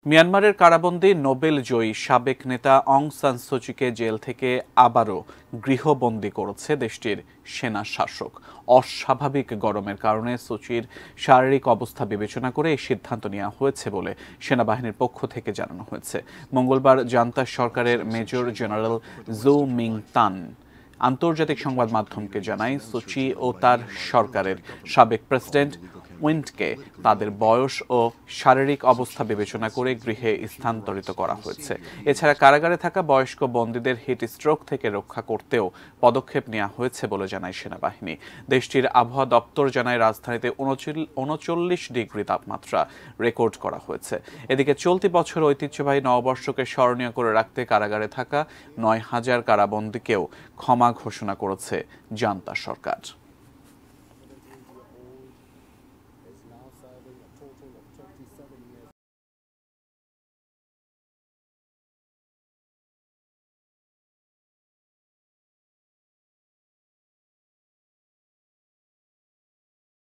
মিয়ানমারের কারাবন্দী নোবেল জয়ী সাবেক নেতা অং সান সুচিকে জেল থেকে আবারও গৃহবন্দী করেছে দেশটির সেনা শাসক। অস্বাভাবিক গরমের কারণে সুচির শারীরিক অবস্থা বিবেচনা করে এই সিদ্ধান্ত নেওয়া হয়েছে বলে সেনাবাহিনীর পক্ষ থেকে জানানো হয়েছে। মঙ্গলবার জান্তা সরকারের মেজর জেনারেল জু মিং তান আন্তর্জাতিক সংবাদ মাধ্যমকে জানায়, সুচি ও তার সরকারের সাবেক প্রেসিডেন্ট উইন্টকে তাদের বয়স ও শারীরিক অবস্থা বিবেচনা করে গৃহে স্থানান্তরিত করা হয়েছে। এছাড়া কারাগারে থাকা বয়স্ক বন্দীদের হিট স্ট্রোক থেকে রক্ষা করতেও পদক্ষেপ নেওয়া হয়েছে বলে জানায় সেনাবাহিনী। দেশটির আবহাওয়া দপ্তর জানায়, রাজধানীতে ৩৯ ডিগ্রি তাপমাত্রা রেকর্ড করা হয়েছে। এদিকে চলতি বছর ঐতিহ্যবাহী নববর্ষকে স্মরণীয় করে রাখতে কারাগারে থাকা ৯,০০০ কারাবন্দীকেও ক্ষমা ঘোষণা করেছে জান্তা সরকার।